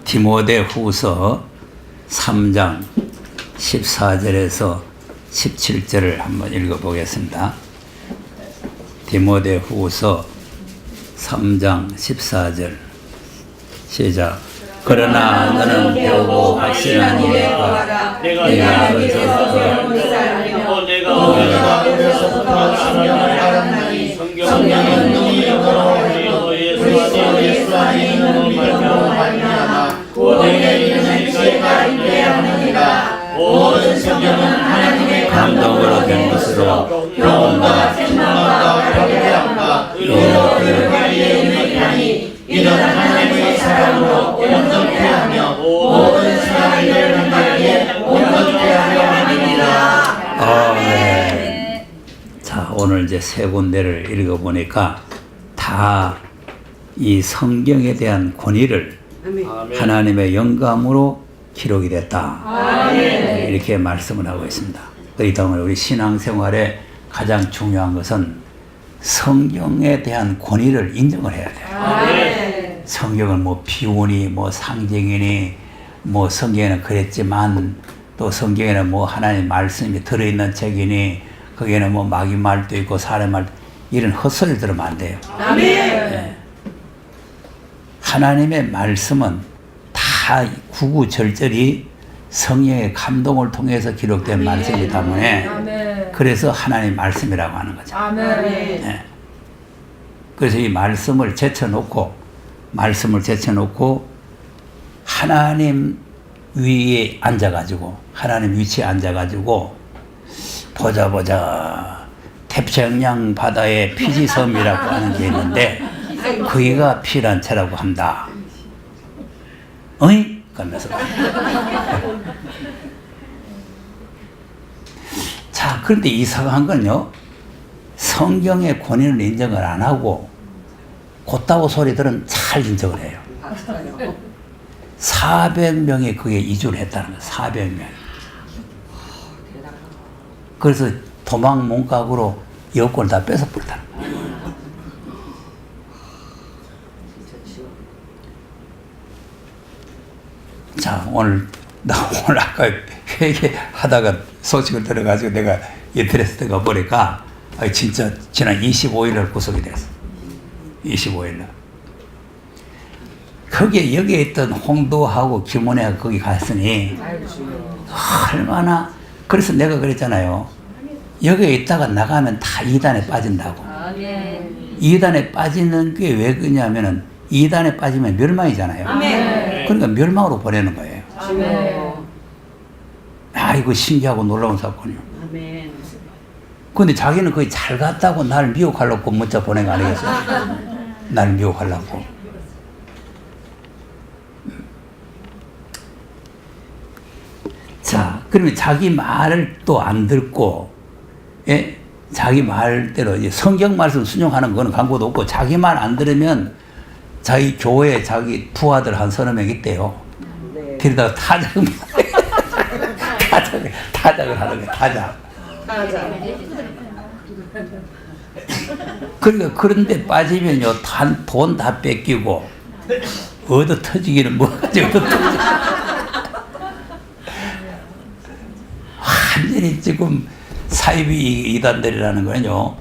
디모데후서 3장 14절에서 17절을 한번 읽어보겠습니다. 디모데후서 3장 14절 시작. 그러나 너는 배우고 확신한 일에 가 내가 어디서부터 내가 어디서부터 성경을 알았나니 성경은 너희 영으로 예수 안에 있는 말씀으로 말미암아 구원에 이르는 지혜가 있게 하느니라. 모든 성경은 하나님의 감동으로 된 것으로 교훈과 책망과 경계함과 의로 교육하기에 유익하니 이는 하나님의 사랑으로 온전케 하며 모든 사람을 만나기에 온전케 하려 함이니라. 아멘. 자, 오늘 이제 세 군데를 읽어보니까 다 이 성경에 대한 권위를 아멘. 하나님의 영감으로 기록이 됐다. 아멘. 이렇게 말씀을 하고 있습니다. 그렇기 때문에 우리 신앙생활에 가장 중요한 것은 성경에 대한 권위를 인정을 해야 돼요. 아멘. 성경은 뭐 비유니 뭐 상징이니 뭐 성경에는 그랬지만 또 성경에는 뭐 하나님 말씀이 들어있는 책이니 거기에는 뭐 마귀 말도 있고 사람 말 이런 헛소리 들으면 안 돼요. 아멘. 네. 하나님의 말씀은 다 구구절절히 성령의 감동을 통해서 기록된 아멘. 말씀이기 때문에 아멘. 그래서 하나님 말씀이라고 하는 거죠. 아멘. 네. 그래서 이 말씀을 제쳐놓고 하나님 위에 앉아가지고 하나님 위치에 앉아가지고 보자 태평양 바다의 피지섬이라고 하는 게 있는데 거기가 피란체라고 한다. 어이? 그러면서 자, 그런데 이상한 건요, 성경의 권위를 인정을 안 하고 곧다고 소리들은 잘 인정을 해요. 400명이 그게 이주를 했다는 거예요. 400명. 그래서 도망 문각으로 여권을 다 뺏어버렸다는 거예요. 자, 오늘 아까 회개하다가 소식을 들어가지고 내가 인터넷에 들어가 보니까 진짜 지난 25일날 구속이 됐어. 25일날. 여기에 있던 홍도하고 김원혜가 거기 갔으니 얼마나, 그래서 내가 그랬잖아요. 여기에 있다가 나가면 다 이단에 빠진다고. 이단에 빠지는 게 왜 그러냐면은 이단에 빠지면 멸망이잖아요. 그러니까 멸망으로 보내는 거예요. 이거 신기하고 놀라운 사건이요. 근데 자기는 거의 잘 갔다고 날 미혹하려고 문자 보낸 거 아니겠어요? 날 미혹하려고. 자, 그러면 자기 말을 또 안 듣고, 예? 자기 말대로 이제 성경 말씀 순종하는 거는 광고도 없고, 자기 말 안 들으면 자기 교회에 자기 부하들 한 서너 명 있대요. 그러다가 타작을 하는 거야, 타작. 그러니까 그런데 빠지면요, 돈 다 뺏기고, 얻어 터지기는 뭐가지 얻어 터지고. 완전히 지금 사이비 이단들이라는 거는요,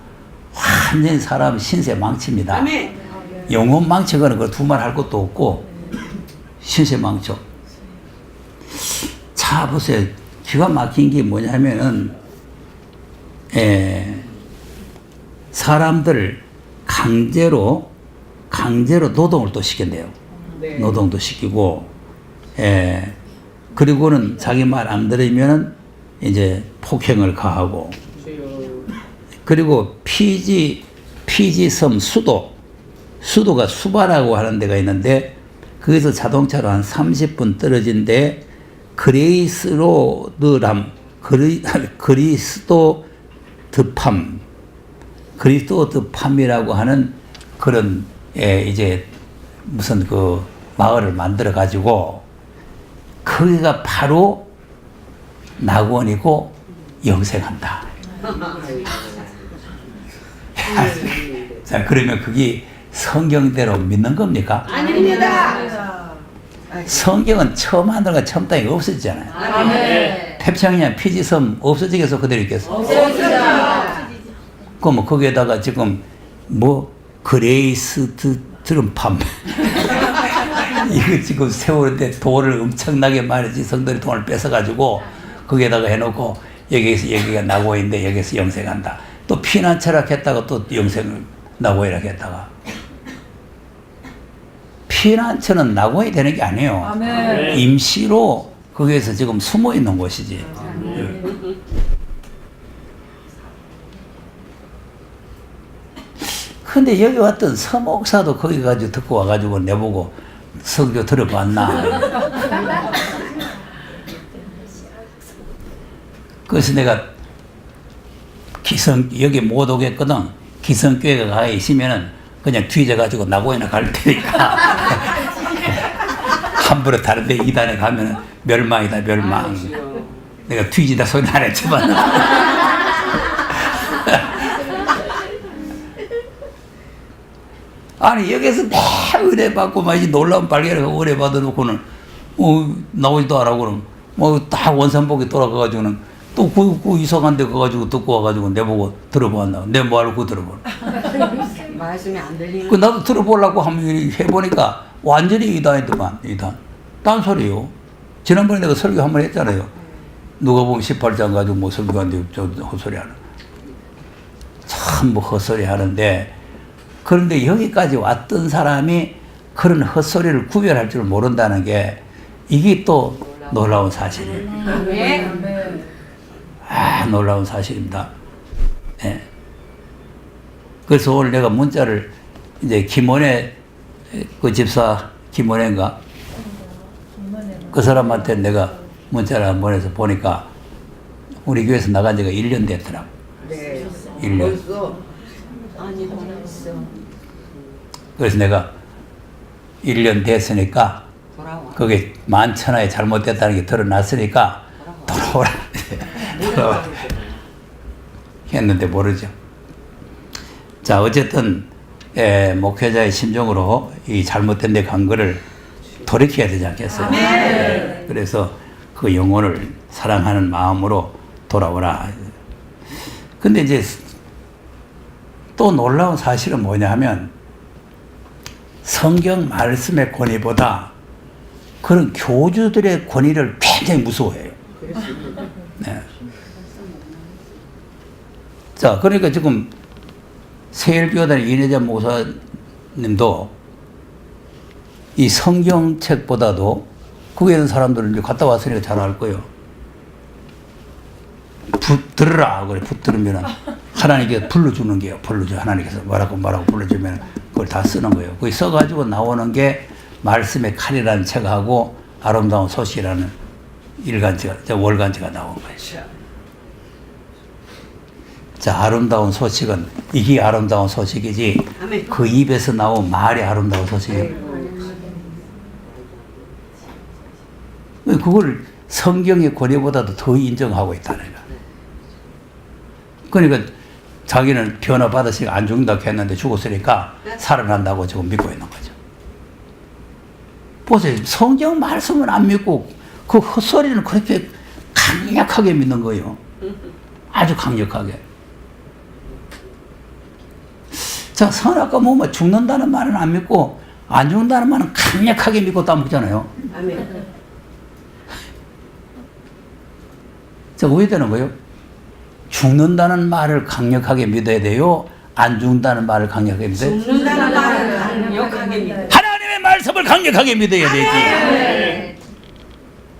완전히 사람 신세 망칩니다. 영혼 망쳐가는 거 두말 할 것도 없고, 신세 망쳐. 자, 보세요. 기가 막힌 게 뭐냐면은, 사람들 강제로 노동을 또 시킨대요. 네. 노동도 시키고, 그리고는 자기 말 안 들으면은 이제 폭행을 가하고, 그리고 피지섬 수도가 수바라고 하는 데가 있는데, 거기서 자동차로 한 30분 떨어진 데 그리스도드팜이라고 하는 그런 이제 무슨 그 마을을 만들어 가지고 거기가 바로 낙원이고 영생한다. 자, 그러면 그게 성경대로 믿는 겁니까? 아닙니다. 성경은 처음 하늘과 처음 땅이 없었잖아요. 아멘. 태평양 피지섬 없어지겠어 그대로 있겠어? 없어지자. 그럼 거기에다가 지금 뭐 그레이스 드럼팜 이거 지금 세우는데 돈을 엄청나게 많이 성들이 돈을 뺏어가지고 거기에다가 해놓고 여기가 나고인데 여기서 영생한다. 또 피난 철학했다가 또 영생을 나고이라고 했다가 피난처는 나고야 되는 게 아니에요. 아멘. 임시로 거기에서 지금 숨어 있는 곳이지. 근데 여기 왔던 서목사도 거기 가지고 듣고 와가지고 내보고 설교 들어봤나. 그래서 내가 여기 못 오겠거든. 기성교회가 가 있으면은 그냥 뒤져가지고 나고이나 갈 테니까. 함부로 다른데 이단에 가면은 멸망이다, 멸망. 내가 뒤지다 소리 안 했지만. 아니, 여기서 막 은혜 받고, 막 이 놀라운 발견을 하고 은혜 받아놓고는, 나오지도 않아, 그럼. 딱 원산복에 돌아가가지고는 또 그 이사간 데 가가지고 듣고 와가지고 내보고 들어보았나. 내 말을 그 들어보나. 말씀이 안 들리는. 그 나도 들어보려고 한번 해보니까 완전히 이단이더만, 이단. 딴 소리요. 지난번에 내가 설교 한번 했잖아요. 누가 보면 18장 가지고 뭐 설교한데 저 헛소리 하는. 참 뭐 헛소리 하는데, 그런데 여기까지 왔던 사람이 그런 헛소리를 구별할 줄 모른다는 게 이게 또 놀라운 사실이에요. 아, 놀라운 사실입니다. 네. 그래서 오늘 내가 문자를 이제 김원혜 그 집사 김원혜인가 그 사람한테 내가 문자를 한 번 해서 보니까 우리 교회에서 나간 지가 1년 됐더라고. 네. 1년. 벌써. 아니, 벌써. 그래서 내가 1년 됐으니까 그게 만천하에 잘못됐다는 게 드러났으니까 돌아오라. 돌아오라. 했는데 모르죠. 자, 어쨌든 목회자의 심정으로 이 잘못된 데 간 거를 돌이켜야 되지 않겠어요? 네. 그래서 그 영혼을 사랑하는 마음으로 돌아오라. 근데 이제 또 놀라운 사실은 뭐냐 하면 성경 말씀의 권위보다 그런 교주들의 권위를 굉장히 무서워해요. 네. 자, 그러니까 지금 세일교단 이내자 목사님도 이 성경책보다도 거기에 있는 사람들을 이제 갔다 왔으니까 잘 알 거예요. 붙들으라 그래. 붙들으면 하나님께서 불러주는 게요. 불러줘. 하나님께서 말하고 불러주면 그걸 다 쓰는 거예요. 거기 써가지고 나오는 게 말씀의 칼이라는 책하고 아름다운 소식이라는 월간지가 나온 거예요. 자, 아름다운 소식은 이게 아름다운 소식이지 그 입에서 나온 말이 아름다운 소식이에요. 그걸 성경의 권위보다도 더 인정하고 있다는 거야. 그러니까 자기는 변화받으시니까 안 죽는다고 했는데 죽었으니까 살아난다고 지금 믿고 있는 거죠. 보세요. 성경 말씀은 안 믿고 그 헛소리는 그렇게 강력하게 믿는 거예요. 아주 강력하게. 자, 선악과 모험은 죽는다는 말은 안 믿고 안 죽는다는 말은 강력하게 믿고 따먹잖아요. 아멘. 자, 왜 되는 거예요? 죽는다는 말을 강력하게 믿어야 돼요? 안 죽는다는 말을 강력하게 믿어야 돼요? 죽는다는 말을 강력하게 믿어야 돼요. 하나님의 말씀을 강력하게 믿어야 되지.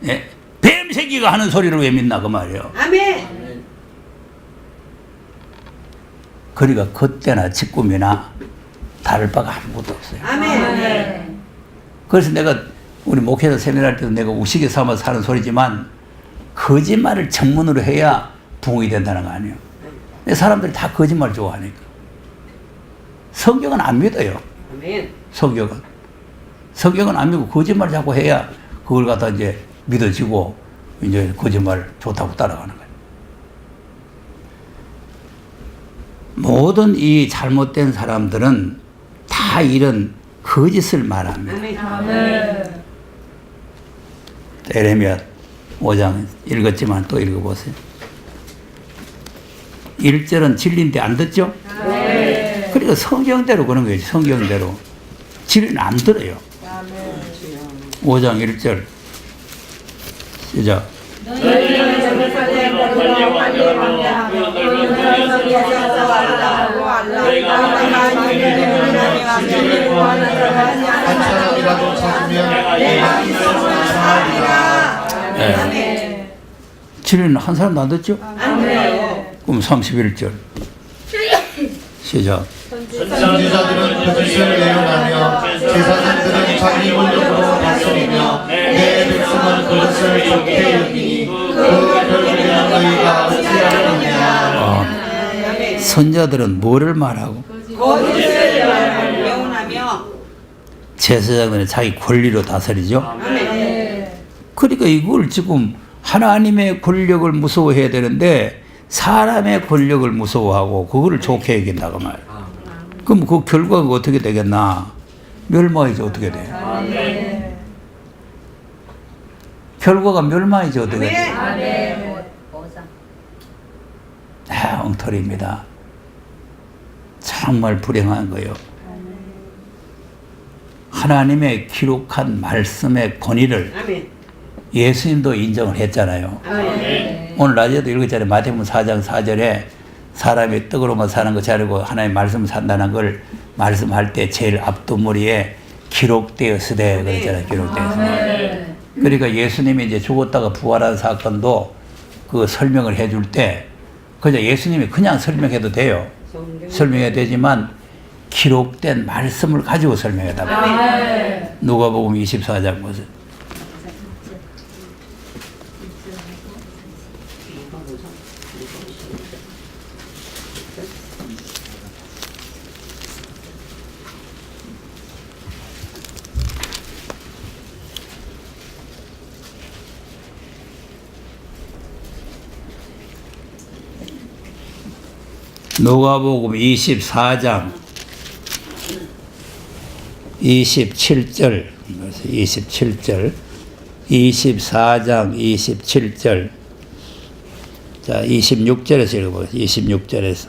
예? 뱀 새끼가 하는 소리를 왜 믿나 그 말이에요. 아멘. 그러니까 그때나 지금이나 다를 바가 아무것도 없어요. 아멘. 그래서 내가 우리 목회자 세미나할 때도 내가 우스개 삼아서 하는 소리지만 거짓말을 전문으로 해야 붕이 된다는 거 아니에요. 사람들이 다 거짓말 좋아하니까. 성경은 안 믿어요. 아멘. 성경은 안 믿고 거짓말 자꾸 해야 그걸 갖다 이제 믿어지고 이제 거짓말 좋다고 따라가는 거예요. 모든 이 잘못된 사람들은 다 이런 거짓을 말합니다. 아멘. 에레미야 5장 읽었지만 또 읽어보세요. 1절은 진리인데 안 듣죠? 네. 그러니까 성경대로 그런 거예요. 성경대로. 진리는 안 들어요. 5장 1절 시작. 한 사람이라도 찾으면 내가 이 성을 사하리라. 네. 진리는 한 사람도 안 듣죠? 안 돼요. 그럼 31절 시작. 선지자들은 거짓을 내어나며 제사장들은 자기 권력으로 다스리며 내 백성은 그것을 좋게 여기니 그 결국에는 너희가 어찌하느냐. 선자들은 뭐를 말하고? 거짓을 명하며 제사장들은 자기 권리로 다스리죠. 아멘. 그러니까 이걸 지금 하나님의 권력을 무서워해야 되는데 사람의 권력을 무서워하고 그거를 좋게 여긴다고 말이에요. 그럼 그 결과가 어떻게 되겠나? 멸망이지 어떻게 돼? 결과가 멸망이지 어떻게 돼? 엉터리입니다. 정말 불행한 거예요. 하나님의 기록한 말씀의 권위를 예수님도 인정을 했잖아요. 오늘 낮에도 읽었잖아요. 마태복음 4장 4절에 사람이 떡으로만 사는 것이 아니고 하나님의 말씀을 산다는 걸 말씀할 때 제일 앞두머리에 기록되었으되 그랬잖아요. 기록되었으되. 그러니까 예수님이 이제 죽었다가 부활한 사건도 그 설명을 해줄 때 그냥 예수님이 그냥 설명해도 돼요. 설명해도 되지만 기록된 말씀을 가지고 설명해다 봐요. 누가복음 24장 보세요. 누가복음 24장 27절 27절 24장 27절 자 26절에서 읽어보세요. 26절에서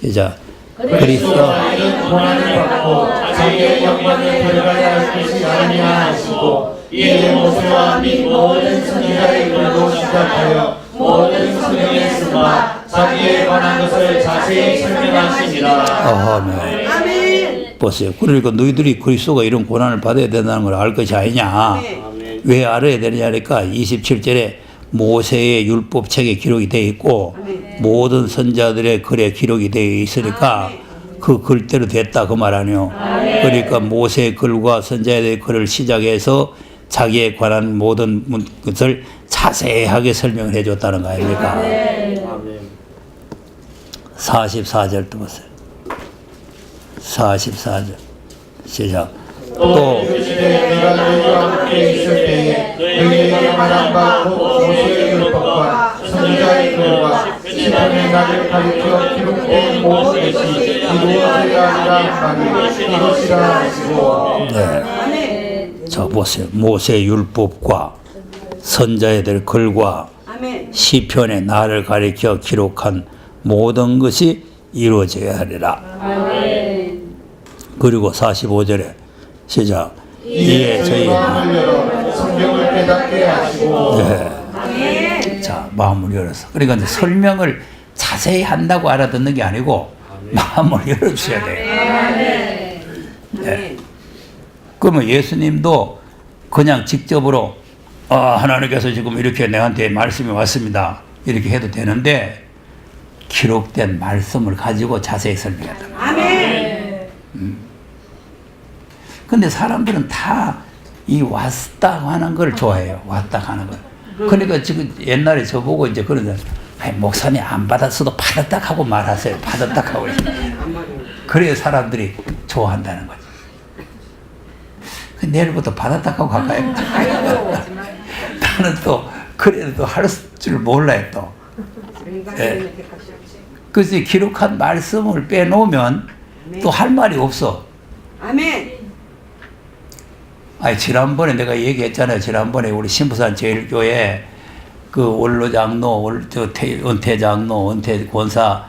시작. 그리스도 고난을 받고 자기의 영광을 들어가야 할 것이 아니냐 하시고 이에 모세와 및 모든 선지자의 글로 시작하여 모든 성경에 쓴바 자기에 관한 것을 자세히 설명하시니라. 아멘. 보세요. 그러니까 너희들이 그리스도가 이런 고난을 받아야 된다는 걸 알 것이 아니냐. 왜 알아야 되느냐니까 27절에 모세의 율법책에 기록이 되어 있고 모든 선자들의 글에 기록이 되어 있으니까 그 글대로 됐다 그 말 아니요. 그러니까 모세의 글과 선자의 글을 시작해서 자기에 관한 모든 것을 자세하게 설명을 해줬다는 거 아닙니까? 44절 또 보세요. 44절 시작. 또 내가 너희와 함께 있을 때에 너희에게 말한 바 모세의 율법과 선지자의 글과 시편의 나를 가리켜 기록된 모든 것이 이루어져야 하리라 하니 이것이라 하시고. 네. 자 보세요. 모세의 율법과 선자애들 글과 시편의 나를 가리켜 기록한 모든 것이 이루어져야 하리라. 그리고 45절에 시작. 이에 저희 마음을 열어 성경을 깨닫게 하시고. 네. 자 마음을 열어서 그러니까 이제 설명을 자세히 한다고 알아듣는 게 아니고 마음을 열어주셔야 돼요. 네. 그러면 예수님도 그냥 직접으로 하나님께서 지금 이렇게 내한테 말씀이 왔습니다 이렇게 해도 되는데 기록된 말씀을 가지고 자세히 설명했다. 아멘. 근데 사람들은 다 이 왔다 하는 걸 좋아해요. 왔다 하는 걸. 그러니까 지금 옛날에 저보고 이제 그러잖아요. 목사님 안 받았어도 받았다 하고 말하세요. 받았다 하고. 그래야 사람들이 좋아한다는 거죠. 내일부터 받았다 하고 갈까요? 나는 또 그래도 할 줄 몰라요 또. 네. 그래서 기록한 말씀을 빼놓으면 또 할 말이 없어. 아멘. 아니, 지난번에 내가 얘기했잖아요. 지난번에 우리 신부산 제일교회 그 원로장로, 은퇴장로, 은퇴권사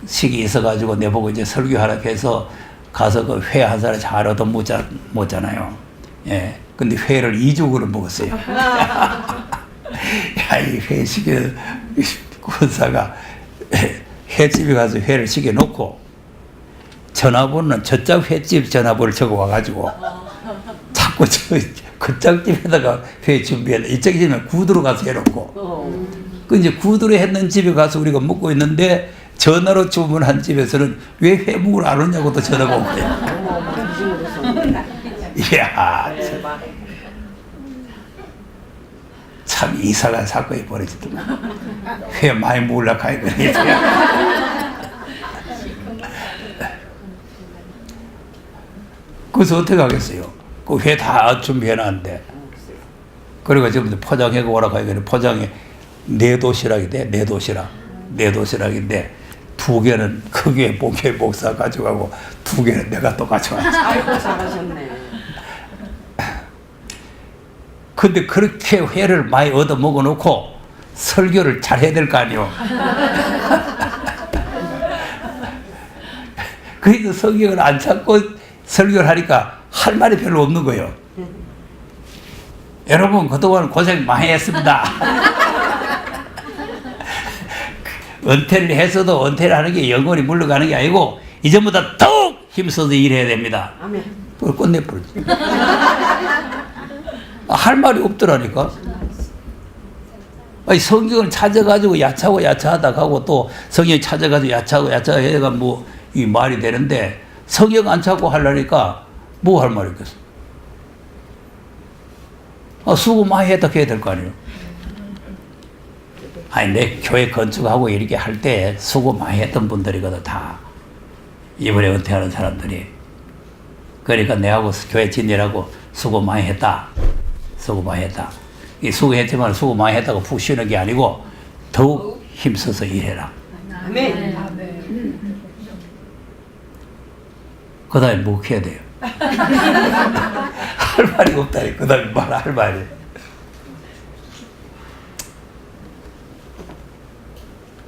식이 있어가지고 내보고 이제 설교하라 해서 가서 그 회 한 사람 잘 얻어 먹잖아요. 예. 근데 회를 2죽으로 먹었어요. 야, 이 회 시켜, 권사가 횟집에 가서 회를 시켜놓고 전화번호는 저쪽 횟집 전화번호를 적어 와가지고 자꾸 그쪽 집에다가 회 준비해라. 이쪽 집에 구두로 가서 해놓고 그 이제 구두로 했는 집에 가서 우리가 먹고 있는데 전화로 주문한 집에서는 왜 회묵을 안 오냐고 또 전화가 온 거야. 이야, 참 이상한 사건이 벌어지더만. 회 많이 먹으려고 하니까. 그래서 어떻게 하겠어요? 그 회 다 준비해놨는데. 그리고 지금 포장해고 오라고 하니까 포장에 4도시락이 돼. 4도시락인데 2개는 크게 목사 가져가고 2개는 내가 또 가져왔지. 아이고, 잘하셨네. 근데 그렇게 회를 많이 얻어 먹어놓고 설교를 잘 해야 될 거 아니요. 그래도 성경을 안 찾고 설교를 하니까 할 말이 별로 없는 거예요. 여러분 그동안 고생 많이 했습니다. 은퇴를 했어도 은퇴를 하는 게 영원히 물러가는 게 아니고 이전보다 더욱 힘써서 일해야 됩니다. 아멘. 그걸 끝내버리지. 할 말이 없더라니까. 아니, 성경을 찾아가지고 야차하다 하고 또 성경 찾아가지고 야차하고 해가 뭐 이 말이 되는데 성경 안 찾고 하려니까 뭐 할 말이 있겠어. 수고 많이 했다 해야 될 거 아니에요. 아니, 내 교회 건축하고 이렇게 할 때 수고 많이 했던 분들이거든, 다. 이번에 은퇴하는 사람들이. 그러니까 내하고 교회 진일하고 수고 많이 했다. 이 수고했지만 수고 많이 했다고 푹 쉬는 게 아니고 더욱 힘써서 일해라. 아멘. 그 다음에 뭐 해야 돼요? 할 말이 없다니. 그 다음에 할 말이.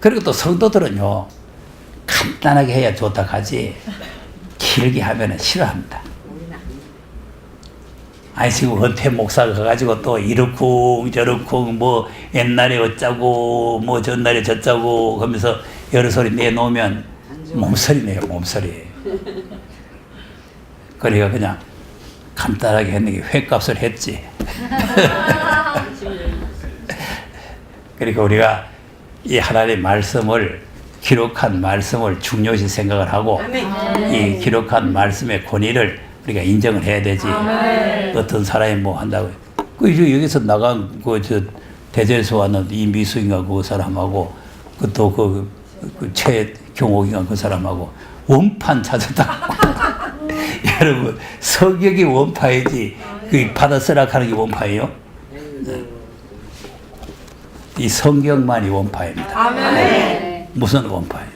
그리고 또 성도들은요, 간단하게 해야 좋다 하지 길게 하면 싫어합니다. 아니, 지금 은퇴 목사가 가가지고 또 이렇쿵 저렇쿵 뭐 옛날에 어쩌고 뭐 전날에 저쩌고 하면서 여러 소리 내놓으면 몸서리네요, 몸서리. 그러니까 그냥 간단하게 했는 게 횟값을 했지. 그러니까 우리가 이 하나님의 말씀을 기록한 말씀을 중요시 생각을 하고 이 기록한 말씀의 권위를 우리가 인정을 해야 되지. 어떤 사람이 뭐 한다고. 그 여기서 나간 그 대전에서 왔는 이미수인가 그 사람하고 그 또 그 최경옥인가 그 사람하고 원판 찾았다고. 여러분 성경이 원파이지 그 받아 쓰라 하는 게 원파예요? 네. 이 성경만이 원파입니다. 아멘. 무슨 원파예요?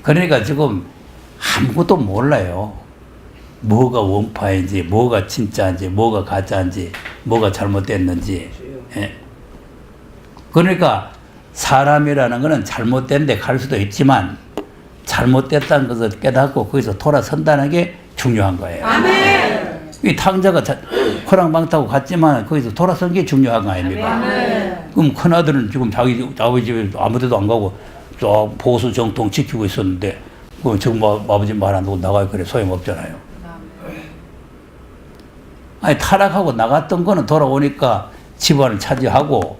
그러니까 지금 아무것도 몰라요. 뭐가 원파인지, 뭐가 진짜인지, 뭐가 가짜인지, 뭐가 잘못됐는지. 예. 그러니까 사람이라는 것은 잘못된 데 갈 수도 있지만 잘못됐다는 것을 깨닫고 거기서 돌아선다는 게 중요한 거예요. 아멘. 이 탕자가 호랑방타고 갔지만 거기서 돌아선 게 중요한 거 아닙니까? 아멘. 그럼 큰아들은 지금 자기 아버지 집에 아무 데도 안 가고 저 보수 정통 지키고 있었는데 그럼 지금 아버지 말 안 듣고 나가요. 그래 소용없잖아요. 아니 타락하고 나갔던 거는 돌아오니까 집안 차지하고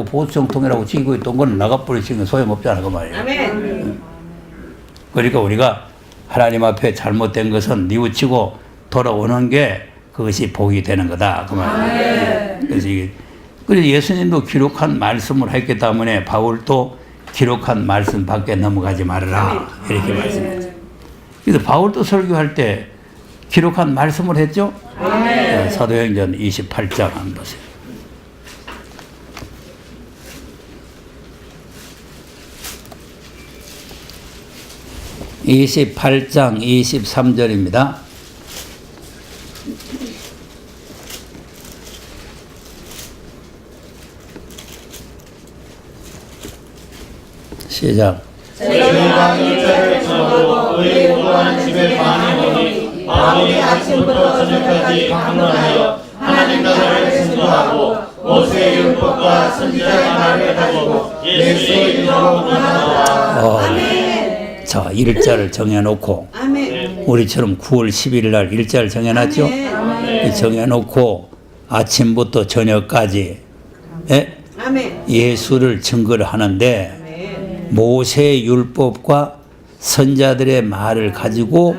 보수 정통이라고 지키고 있던 거는 나가버리시는 건 소용없잖아 그 말이에요. 아멘. 그러니까 우리가 하나님 앞에 잘못된 것은 뉘우치고 돌아오는 게 그것이 복이 되는 거다 그 말이에요. 그래서 예수님도 기록한 말씀을 했기 때문에 바울도 기록한 말씀 밖에 넘어가지 말아라 이렇게 말씀했죠. 그래서 바울도 설교할 때 기록한 말씀을 했죠. 네, 사도행전 28장 한번 보세요. 28장 23절입니다. 시작. 저희가 일자를 청하고 의에 구하는 집에 많이 오니 아무리 아침부터 저녁까지 강론하여 하나님 나라를 증거하고 모세의 율법과 선지자의 말을 가지고 예수 이름으로 문하노라. 자, 일자를 정해놓고 아멘. 우리처럼 9월 11일 날 일자를 정해놨죠. 정해놓고 아침부터 저녁까지 아멘. 예수를 증거를 하는데 모세의 율법과 선자들의 말을 가지고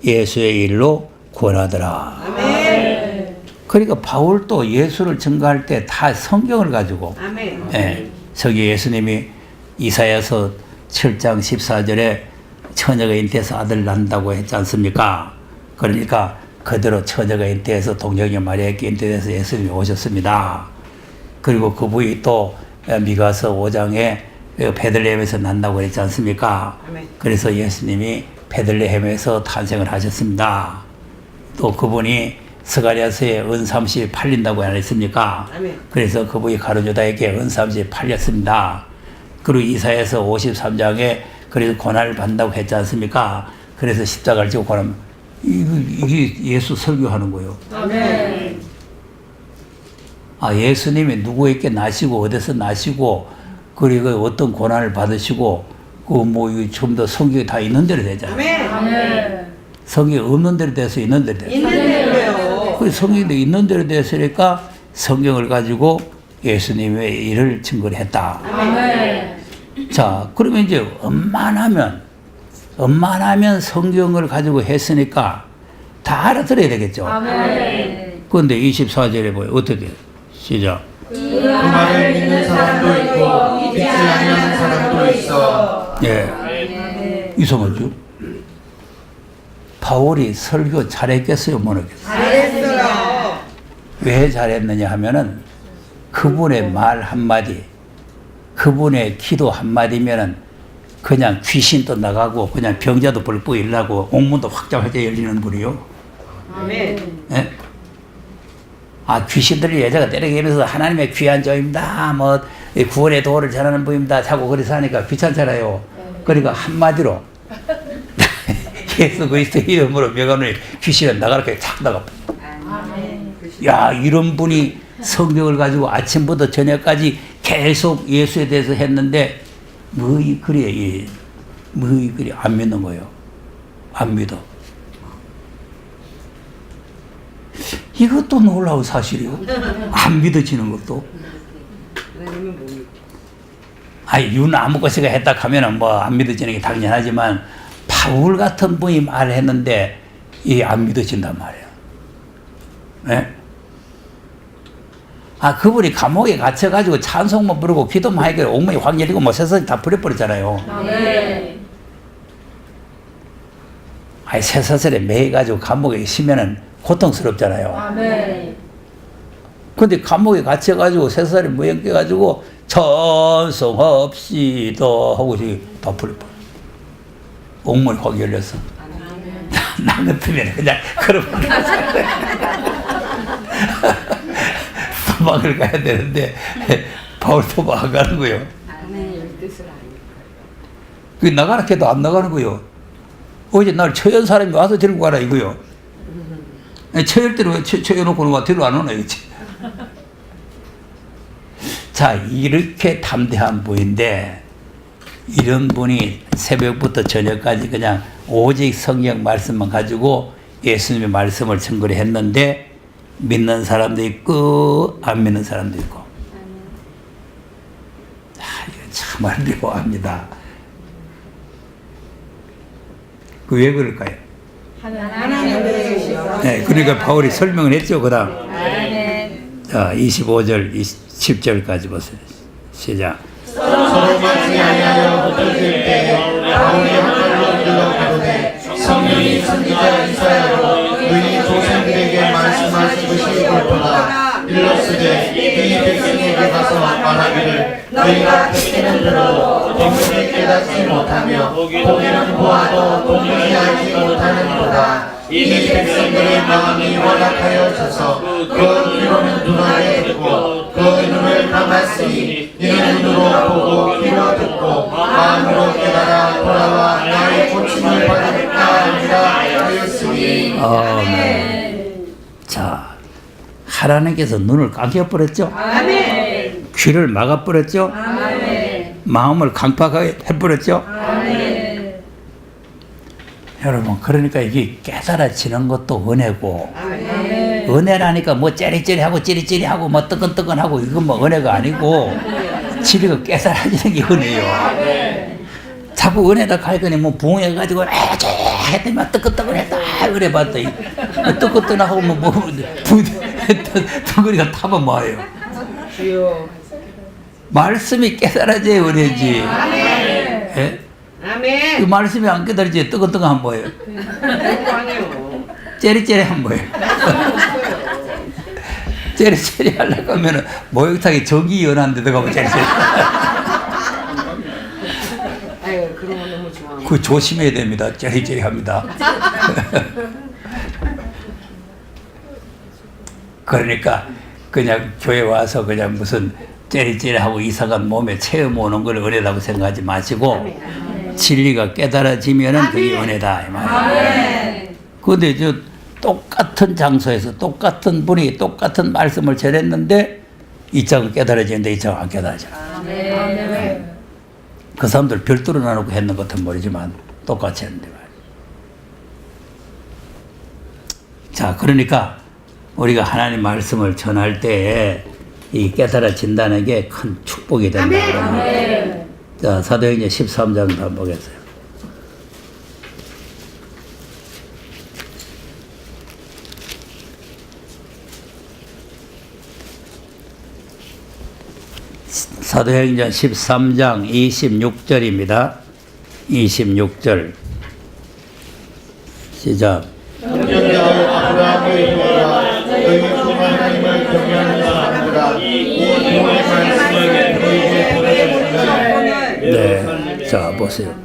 예수의 일로 구원하더라. 아멘. 그러니까 바울도 예수를 증거할 때 다 성경을 가지고 아멘. 저기 예수님이 이사야서 7장 14절에 처녀가 잉태해서 아들 낳는다고 했지 않습니까? 그러니까 그대로 처녀가 잉태해서 동정녀 마리아에게 잉태돼서 예수님이 오셨습니다. 그리고 그분이 또 미가서 5장에 베들레헴에서 난다고 했지 않습니까? 아멘. 그래서 예수님이 베들레헴에서 탄생을 하셨습니다. 또 그분이 스가랴서에 은삼십이 팔린다고 안 했습니까? 아멘. 그래서 그분이 가룟유다에게 은삼십이 팔렸습니다. 그리고 이사야서 53장에 그래서 고난을 받는다고 했지 않습니까? 그래서 십자가를 지고 고난, 이게 예수 설교하는 거예요. 아멘. 아, 예수님이 누구에게 나시고 어디서 나시고 그리고 어떤 고난을 받으시고 좀 더 성경에 다 있는 대로 되잖아요. 아멘. 성경에 없는 대로 돼서 있는 대로 돼요. 있는 대로요. 그 성경에 있는 대로 됐으니까 성경을 가지고 예수님의 일을 증거를 했다. 아멘. 자, 그러면 이제 엄만하면 성경을 가지고 했으니까 다 알아들어야 되겠죠. 아멘. 그런데 24절에 보여 어떻게 돼요? 시작. 그 말을 믿는 사람도 있고 믿지 아니하는 사람도 있어. 예. 이상하죠? 바울이 설교 잘했겠어요, 못했겠어요? 잘했어요. 왜 잘했느냐 하면은 그분의 말 한마디, 그분의 기도 한마디면은 그냥 귀신도 나가고 그냥 병자도 벌떡 일나고 옥문도 확장하게 열리는 분이요. 아멘. 예? 아, 귀신들이 여자가 때려개면서 하나님의 귀한 종입니다. 뭐 구원의 도를 전하는 분입니다. 자고 그래서 하니까 귀찮잖아요. 그러니까 한마디로 예수 그리스도 이름으로 명함을 귀신은 나가라고 착 나가. 야, 이런 분이 성경을 가지고 아침부터 저녁까지 계속 예수에 대해서 했는데 뭐이 그래, 뭐이 그래 안 믿는 거예요. 안 믿어. 이것도 놀라운 사실이요. 안 믿어지는 것도. 아니, 윤 아무 것이가 했다 하면은 뭐 안 믿어지는 게 당연하지만 바울 같은 분이 말했는데 이 안 믿어진단 말이에요. 네? 아, 그분이 감옥에 갇혀가지고 찬송만 부르고 기도만 하니까 옥문이 확 열리고 뭐 세상이 다 버려버렸잖아요. 아멘. 아니, 쇠사슬에 매여가지고 감옥에 있으면은 고통스럽잖아요. 아멘. 근데 감옥에 갇혀가지고 쇠사슬에 매여가지고 찬송합시다 하고 다 버려버려. 옥문이 확 열렸어. 나 같으면 그냥 그러면 도망을 가야 되는데 바울 도망 안 가는 거예요. 그 나가라 해도 안 나가는 거예요. 어제 날 처연 사람이 와서 데리고 가라 이거요. 처열 때로 왜 처여놓고는 와 데리고 안 오나 이거지. 자, 이렇게 담대한 분인데 이런 분이 새벽부터 저녁까지 그냥 오직 성경 말씀만 가지고 예수님의 말씀을 증거를 했는데 믿는 사람도 있고 안 믿는 사람도 있고. 아, 이거 참 어려워합니다. 그 왜 그럴까요? 하나님의 주시옵소서. 네, 그러니까 바울이 설명을 했죠. 그 다음 아멘. 자, 25절 10절까지 보세요. 시작. 서로 맞지 아니하여 붙어질 때에 바울이 한말로 일러 가로되 성령이 선지자 이사야로 너희 조상들에게 말씀하신 것이 옳도다. 일렀으되 이 백성에게 가서 말하기를 너희가 택하는 대로 본문을 깨닫지 못하며 보기는 보아도 도무지 알지 못하는도다. 이 백성들의 마음이 완악하여져서 그 귀로는 눈알에 듣고 그 눈을 감았으니 이는 눈으로 보고 귀로 듣고 마음으로 깨달아 돌아와 나의 고침을 받을까 하리라 하였으니. 아멘. 자, 하나님께서 눈을 감겨버렸죠. 아멘. 귀를 막아버렸죠. 아멘. 마음을 강팍하게 해버렸죠. 아멘. 여러분, 그러니까 이게 깨달아지는 것도 은혜고, 아멘. 은혜라니까 뭐 째리째리하고 찌리찌리하고 뭐 뜨끈뜨끈하고 이건 뭐 은혜가 아니고 지리가 깨달아지는 게 은혜요. 자꾸 은혜다 갈거니 뭐 부흥해가지고 에저 했더니 막 뜨끈뜨끈했다 그래 봤더니 뜨끈뜨끈하고 뭐 덩어리가 타면 뭐예요. 말씀이 깨달아져야 은혜지. 예? 그 말씀이 안 깨달아져야 뜨끈뜨끈한 뭐예요. 째리째리한 뭐예요. 째리째리 하려고 하면은 목욕탕에 전기 연한데도 가면 째리째리. 아유, 그런 거 너무 좋아. 그 조심해야 됩니다. 째리째리 합니다. 그러니까 그냥 교회 와서 그냥 무슨 째리째리하고 이상한 몸에 체험 오는 걸 은혜라고 생각하지 마시고 진리가 깨달아지면은 그게 은혜다 이 말이에요. 그런데 저 똑같은 장소에서 똑같은 분이 똑같은 말씀을 전했는데 이 짝은 깨달아지는데 이 짝은 안 깨달아져. 그 사람들 별도로 나누고 했는 것은 모르지만 똑같이 했는데 말이에요. 자, 그러니까 우리가 하나님 말씀을 전할 때에 이 깨달아진다는 게 큰 축복이 된다. 자, 사도행전 13장 한번 보겠어요. 사도행전 13장 26절입니다. 26절 시작. 형제여 아브라함의 후예라 너희 중 하나님을 경외하는 사람들아 이 공의 말씀을 너희에게 보내주시면. 네, 자 보세요.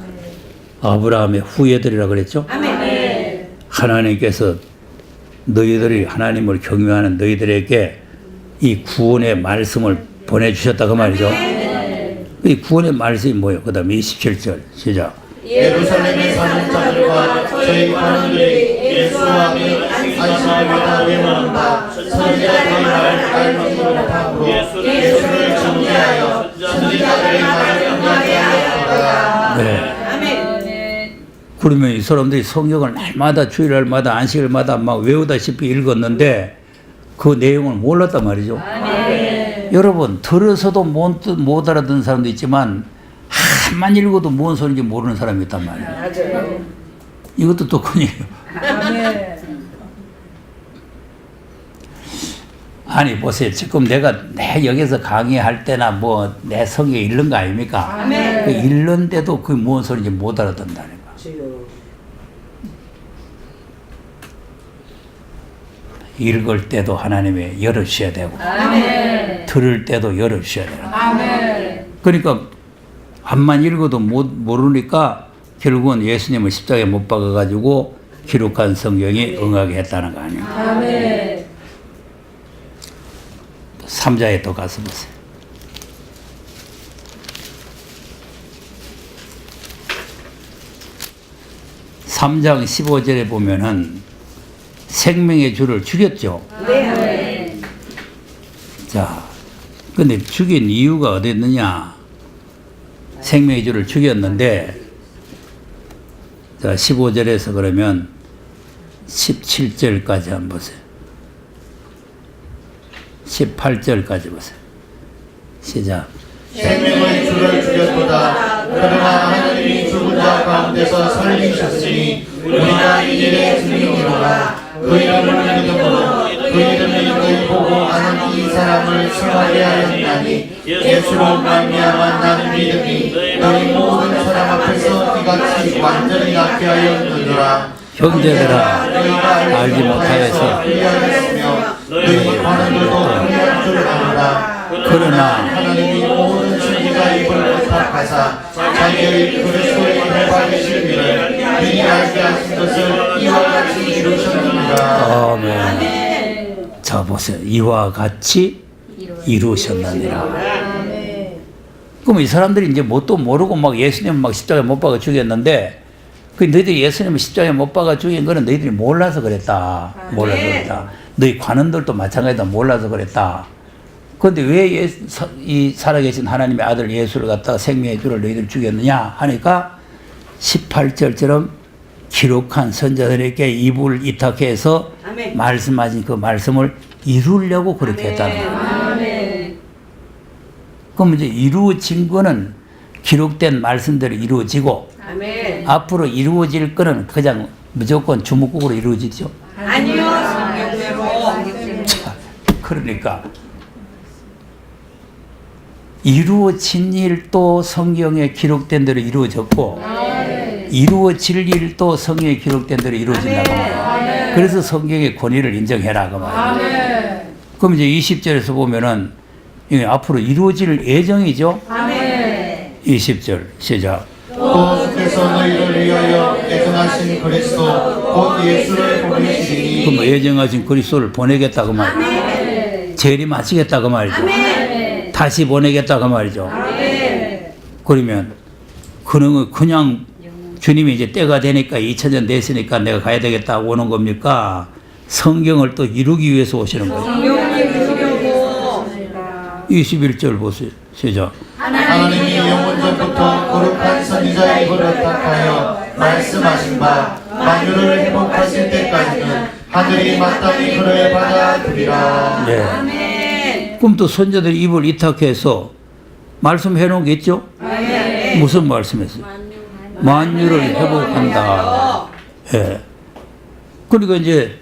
아브라함의 후예들이라 그랬죠? 하나님께서 너희들이 하나님을 경외하는 너희들에게 이 구원의 말씀을 보내주셨다 그 말이죠. 이 구원의 말씀이 뭐예요? 그 다음에 27절 시작. 예루살렘에 사는 자들과 저희 관원들이 예수와 및 안식일마다 외우는 바 선지자들의 말을 알지 못하므로 예수를 정죄하여 선지자들의 말을 응하게 하였다. 네. 그러면 이 사람들이 성경을 날마다 주일날마다 안식일마다 막 외우다시피 읽었는데 그 내용을 몰랐단 말이죠. 여러분 들어서도 못 알아듣는 사람도 있지만 한만 읽어도 뭔 소리인지 모르는 사람이 있단 말이에요. 맞아요. 이것도 똑같이에요. 아니 보세요. 지금 내가 여기서 강의할 때나 뭐 내 성경에 읽는 거 아닙니까? 그 읽는데도 그게 뭔 소리인지 못 알아듣는다는 거예요. 읽을 때도 하나님의 열어주셔야 되고 들을 때도 열어주셔야 되고 그러니까 한만 읽어도 모르니까 결국은 예수님을 십자가에 못 박아가지고 기록한 성경이 응하게 했다는 거 아니에요. 3장에 또 가서 보세요. 3장 15절에 보면은 생명의 주를 죽였죠. 자, 근데 죽인 이유가 어디 있느냐? 생명의 주를 죽였는데, 자, 15절에서 그러면 17절까지 한번 보세요. 18절까지 보세요. 시작. 생명의 주를 죽였도다. 그러나 하나님이 죽은 자 가운데서 살리셨으니 우리가 이 일의 증인이로라. 그 이름을 믿음으로 그 이름을 보고 아는 이 사람을 승하게 하였나니 예수로 말미암아 나는 믿음이 너희 모든 사람 앞에서 이같이 완전히 낫게 하였느니라. 형제들아, 알지 못하여서 그리하였으며 너희 관원들도 그리한 줄 아노라. 그러나 하나님이 모든 신비가 입을 부탁하여 하사 자기의 그리스도의 은혜 받으실 일을 미리 알게 하신 것을 이와 같이 이루셨느니라. 아멘. 자 보세요. 이와 같이 이루셨느니라. 그럼 이 사람들이 이제 뭣도 모르고 막 예수님 막 십자가에 못 박아 죽였는데 그 너희들이 예수님을 십자가에 못 박아 죽인 거는 너희들이 몰라서 그랬다. 몰라서 그랬다. 너희 관원들도 마찬가지다. 몰라서 그랬다. 그런데 왜 이 살아계신 하나님의 아들 예수를 갖다가 생명의 주를 너희들 죽였느냐 하니까 18절처럼 기록한 선자들에게 이불을 이탁해서 아멘. 말씀하신 그 말씀을 이루려고 그렇게 했다는 거예요. 아멘. 그럼 이제 이루어진 거는 기록된 말씀대로 이루어지고 아멘. 앞으로 이루어질 거는 그냥 무조건 주먹국으로 이루어지죠. 아니요, 성경대로. 그러니까 이루어진 일도 성경에 기록된 대로 이루어졌고 이루어질 일도 성경에 기록된 대로 이루어진다고 말이에요. 그래서 성경의 권위를 인정해라 그 말이에요. 그럼 이제 20절에서 보면은 이게 앞으로 이루어질 예정이죠. 20절 시작. 또 주께서 너희를 위하여 예정하신 그리스도 곧 예수를 보내시리니 그럼 예정하신 그리스도를 보내겠다 그 말이에요. 재림하시겠다 그 말이죠. 다시 보내겠다 그 말이죠. 그러면 그냥 주님이 이제 때가 되니까 2000년 됐으니까 내가 가야 되겠다 오는 겁니까? 성경을 또 이루기 위해서 오시는 거예요. 성경을 이루려고. 21절 보세요. 시작. 하나님이 영원전부터 거룩한 선지자의 입을 택하여 말씀하신 바 만유를 회복하실 때까지는 하늘이 마땅히 그를 받아들이라. 네. 그럼 또 선자들이 입을 이탁해서 말씀해 놓은 게 있죠? 무슨 말씀했어요? 만유를 회복한다. 예. 그러니까 이제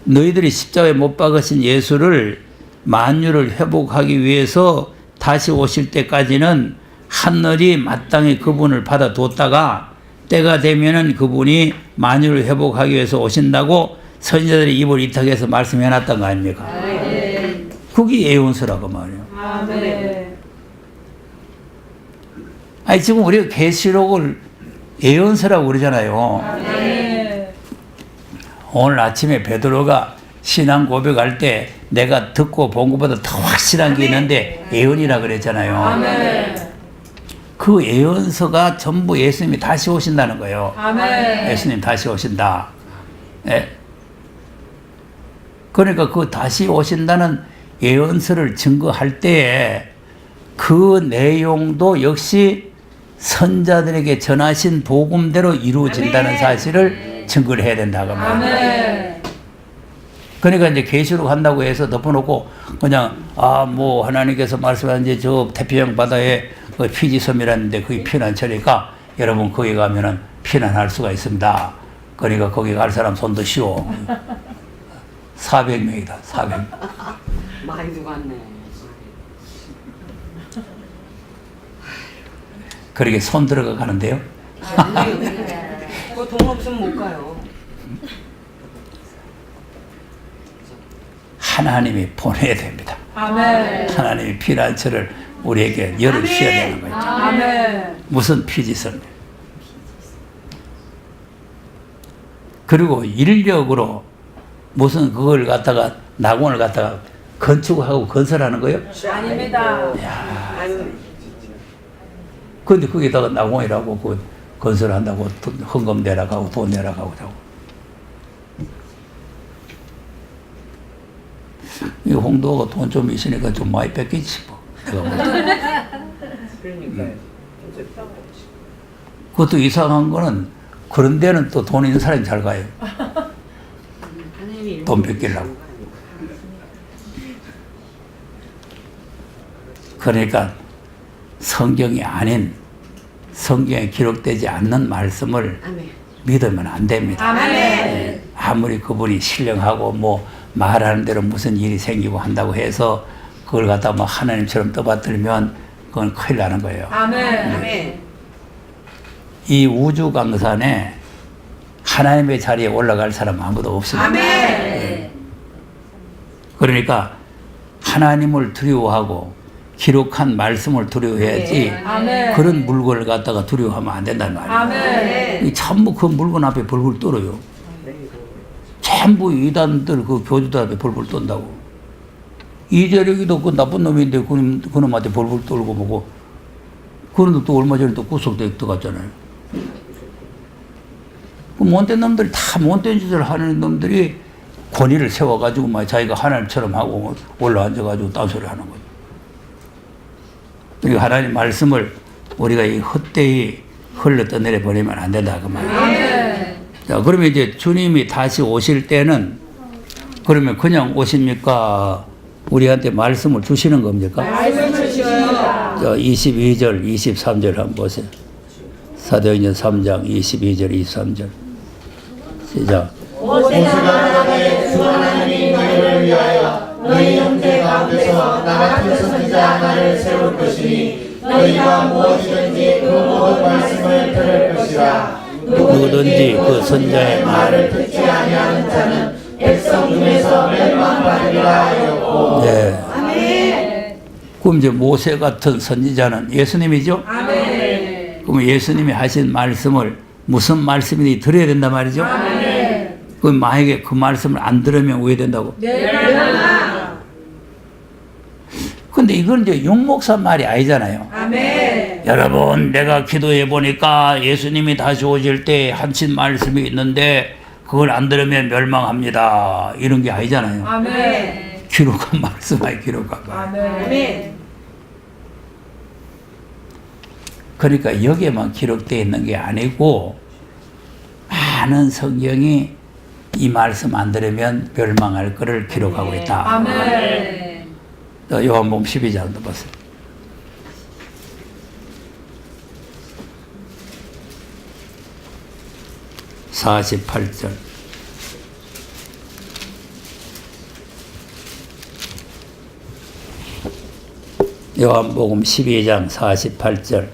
너희들이 십자가에 못 박으신 예수를 만유를 회복하기 위해서 다시 오실 때까지는 하늘이 마땅히 그분을 받아뒀다가 때가 되면은 그분이 만유를 회복하기 위해서 오신다고 선지자들이 입을 이탁해서 말씀해놨던 거 아닙니까? 그게 예언서라고 말이에요. 아니 지금 우리가 계시록을 예언서라고 그러잖아요. 오늘 아침에 베드로가 신앙 고백할 때 내가 듣고 본 것보다 더 확실한 게 있는데 예언이라 그랬잖아요. 그 예언서가 전부 예수님이 다시 오신다는 거예요. 예수님 다시 오신다. 예. 그러니까 그 다시 오신다는 예언서를 증거할 때에 그 내용도 역시 선자들에게 전하신 복음대로 이루어진다는 사실을 증거를 해야 된다고 말이에요. 그러니까 이제 계시록 한다고 해서 덮어놓고 그냥 뭐 하나님께서 말씀하신 이제 저 태평양 바다에 그 피지섬이라는데 거기 피난처니까 여러분 거기 가면은 피난할 수가 있습니다. 그러니까 거기 갈 사람 손 드시오. 400명이다. 400명. 많이 누갔네. 그렇게 손 들어가 가는데요. 그거 돈 없으면 못 가요. 하나님이 보내야 됩니다. 하나님이 피난처를 우리에게 열어주셔야 되는 거죠. 무슨 피지섬. 그리고 인력으로 무슨 그걸 갖다가 낙원을 갖다가 건축하고 건설하는 거예요? 아닙니다. 근데 거기다가 낙원이라고 그 건설한다고 헌금 내라가고 돈 내라가고 하고. 이 홍도가 돈 좀 있으니까 좀 많이 뺏기지 뭐. 내가 볼 때. 그것도 이상한 거는 그런 데는 또 돈 있는 사람이 잘 가요. 돈 뺏기려고. 그러니까 성경이 아닌 성경에 기록되지 않는 말씀을 믿으면 안 됩니다. 아무리 그분이 신령하고 뭐 말하는 대로 무슨 일이 생기고 한다고 해서 그걸 갖다 뭐 하나님처럼 떠받들면 그건 큰일 나는 거예요. 이 우주 강산에 하나님의 자리에 올라갈 사람 아무도 없습니다. 그러니까 하나님을 두려워하고 기록한 말씀을 두려워해야지 아멘. 그런 물건을 갖다가 두려워하면 안 된단 말이에요. 아멘. 이 전부 그 물건 앞에 벌벌 떨어요. 전부 이단들 그 교주들 앞에 벌벌 떤다고. 이재력이도 그 나쁜 놈인데 그놈한테 벌벌 떨고 뭐고 그런 놈도 얼마 전에 또 구속돼 들어갔잖아요. 그 못된 놈들이 다 못된 짓을 하는 놈들이 권위를 세워가지고 막 자기가 하나님처럼 하고 올라앉아가지고 딴소리 하는 거죠. 이 하나님 말씀을 우리가 이 헛되이 흘러 떠내려 버리면 안 된다 그 말이에요. 아멘. 자, 그러면 이제 주님이 다시 오실 때는 그러면 그냥 오십니까? 우리한테 말씀을 주시는 겁니까? 말씀을 주십니다. 자, 22절, 23절 한번 보세요. 사도행전 3장 22절, 23절. 시작. 모세가 하나님의 주 하나님이 너희를 위하여 너희 형제 가운데서 나 같은 선지자 하나를 세울 것이니 너희가 무엇이든지 그 모든 말씀을 들을 것이라. 누구든지 그 선자의 말을 듣지 아니하는 자는 백성 중에서 멸망받으리라 하였고. 네. 아멘. 그럼 이제 모세 같은 선지자는 예수님이죠? 아멘. 그럼 예수님이 하신 말씀을 무슨 말씀인지 들어야 된단 말이죠? 아멘. 그럼 만약에 그 말씀을 안 들으면 왜 된다고? 멸망. 근데 이건 이제 윤목사 말이 아니잖아요. 아멘. 여러분, 내가 기도해 보니까 예수님이 다시 오실 때 하신 말씀이 있는데 그걸 안 들으면 멸망합니다. 이런 게 아니잖아요. 아멘. 기록한 말씀 아니 기록한 말. 아멘. 그러니까 여기에만 기록되어 있는 게 아니고 많은 성경이 이 말씀 안 들으면 멸망할 것을 기록하고 있다. 아멘. 요한복음 12장도 보세요. (48절) 요한복음 12장 48절